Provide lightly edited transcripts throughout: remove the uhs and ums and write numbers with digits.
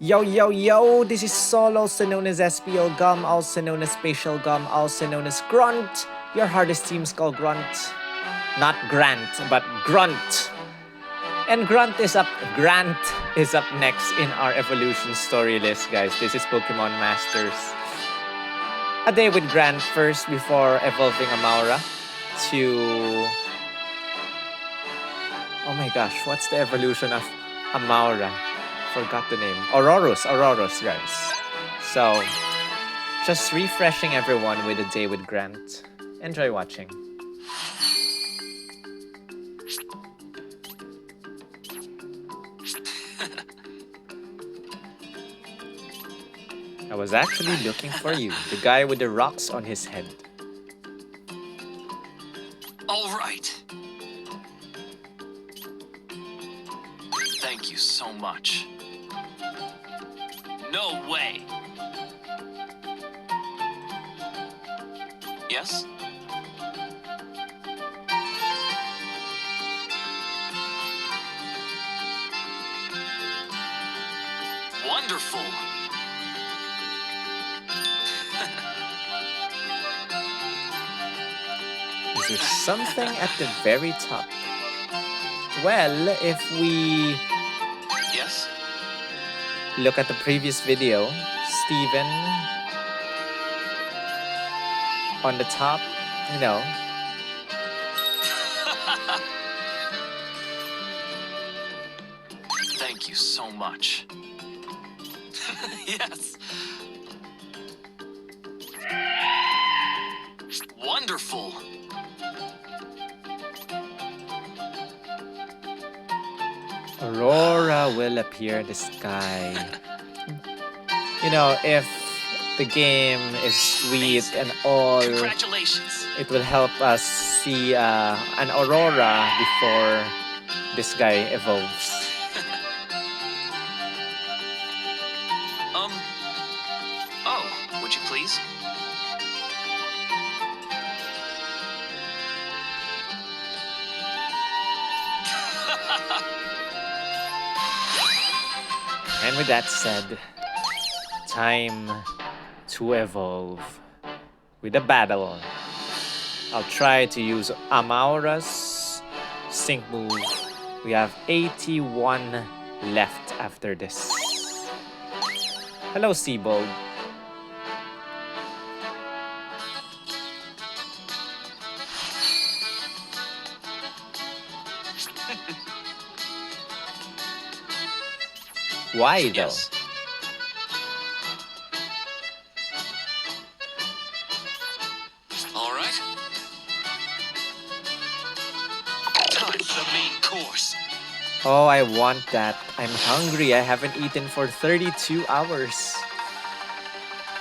Yo, yo, yo, this is Sol, also known as SPL Gum, also known as Spatial Gum, also known as Grunt, your hardest team skull Grunt. Not Grant, but Grunt. And Grant is up next in our evolution story list, guys. This is Pokemon Masters. A day with Grant first before evolving Amaura to... Oh my gosh, what's the evolution of Amaura? Forgot the name. Aurorus, guys. So, just refreshing everyone with a day with Grant. Enjoy watching. I was actually looking for you, the guy with the rocks on his head. All right. Thank you so much. No way. Yes? Wonderful. Is there something at the very top? Well, if we Yes? look at the previous video, Steven on the top, you know. Thank you so much. Yes. Wonderful. Aurora will appear in the sky. You know, if the game is sweet and all, Congratulations. it will help us see an aurora before this guy evolves. Oh, would you please? And with that said, time to evolve with a battle. I'll try to use Amaura's sync move. We have 81 left after this. Hello, Seabold. Why though? Yes. All right. Time for the main course. Oh, I want that. I'm hungry. I haven't eaten for 32 hours.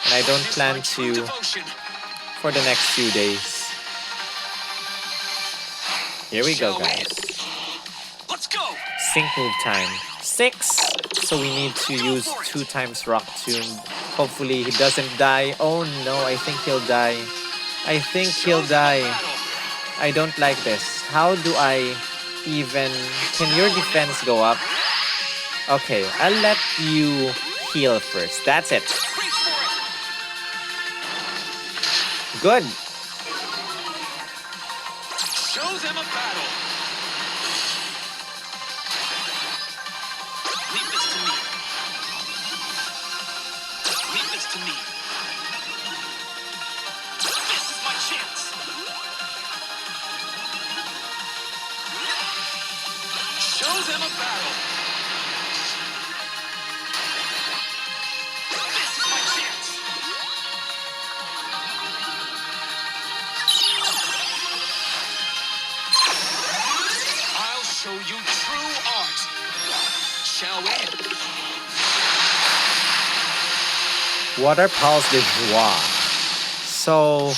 And I don't plan to for the next few days. Here we go, guys. Let's go. Sync move time. 6. So we need to use 2 times Rock Tomb. Hopefully he doesn't die. Oh no, I think he'll die. I think he'll die. I don't like this. How do I even... Can your defense go up? Okay, I'll let you heal first. That's it. Good. Show them a battle. Leave this to me. Leave this to me. This is my chance. Show them a battle. This is my chance. I'll show you true art. Shall we? Water Pulse de Joie. So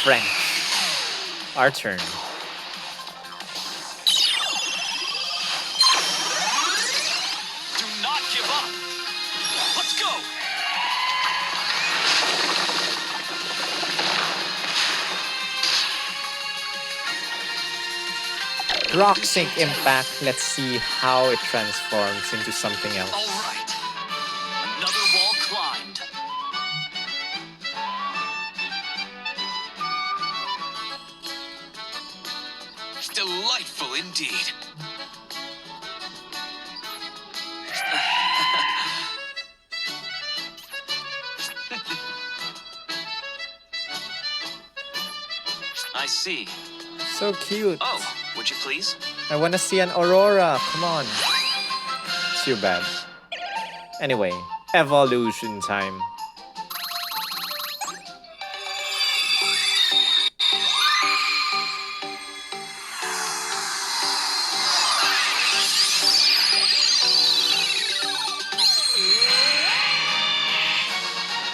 French. Our turn. Do not give up. Let's go. Rock Sync Impact. Let's see how it transforms into something else. All right. Delightful indeed. I see. So cute. Oh, would you please? I wanna see an Aurora. Come on. Too bad. Anyway, evolution time.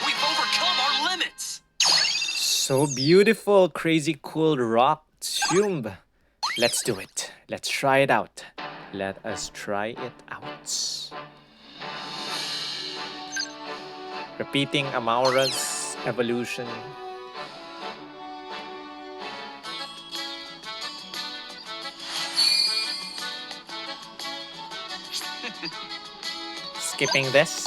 We've overcome our limits. So beautiful, crazy cool rock tomb. Let's do it. Let's try it out. Let us try it out. Repeating Amaura's evolution. Skipping this.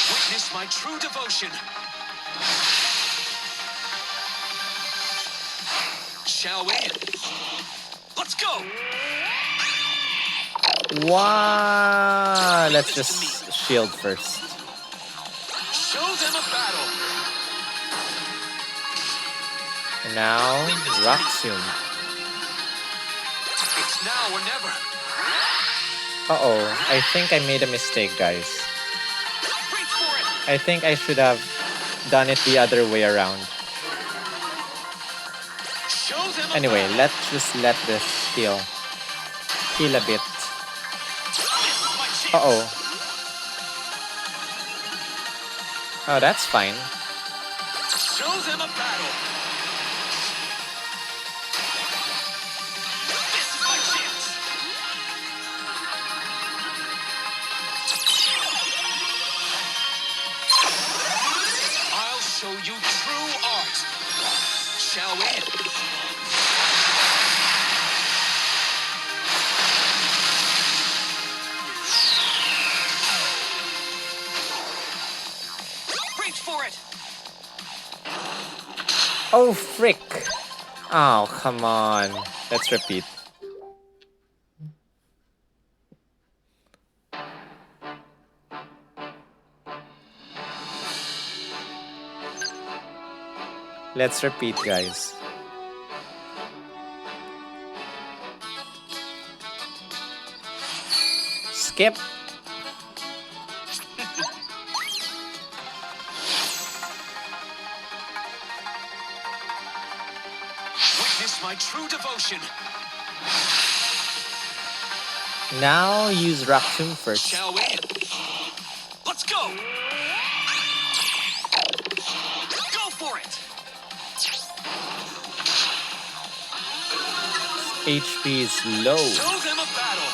Witness my true devotion. Shall we? Let's go! Wow! Let's just shield first. Show them a battle. And now, rock tomb. It's now or never. Uh-oh, I think I made a mistake, guys. Reach for it. I think I should have done it the other way around. Show them a Anyway, battle. let's just let this heal. Heal a bit. This is my chance. Uh-oh. Oh, that's fine. Show them a battle. This is my chance. I'll show you true art. Shall we? Reach for it. Oh, frick. Oh, come on. Let's repeat. Let's repeat, guys. Skip. Witness my true devotion. Now use rock tomb first. Shall we? Let's go. Go for it. HP is low. Show them a battle.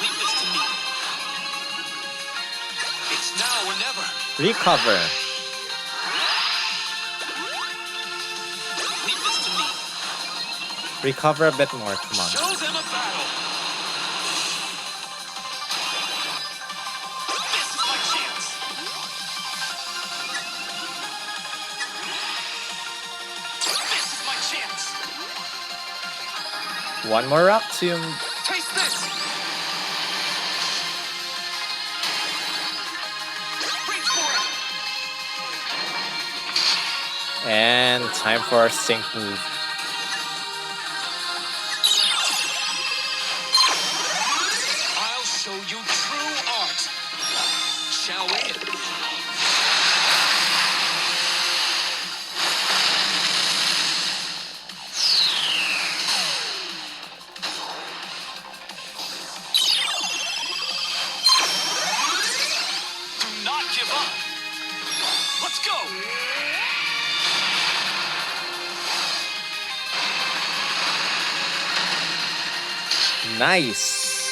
Leave this to me. It's now or never. Recover. Leave this to me. Recover a bit more. Come on. Show them a battle. This is my chance. This is my chance. One more rock tomb. Taste this. Reach for it. And time for our sync move. I'll show you true art. Shall we? Do not give up. Let's go. Nice.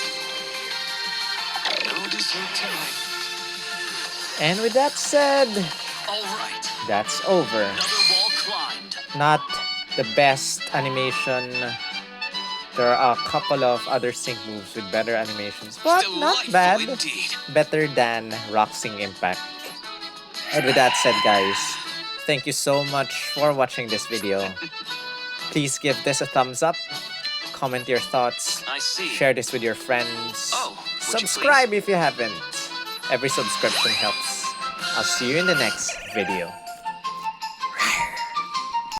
No dessert tonight. And with that said, All right. that's over. Another wall climbed. Not the best animation, There are a couple of other sync moves with better animations, but not Delightful bad. indeed. Better than Roxing Impact. And with that said, guys, thank you so much for watching this video. Please give this a thumbs up, comment your thoughts, I see. share this with your friends, Oh, would you subscribe if you haven't. Every subscription helps. I'll see you in the next video.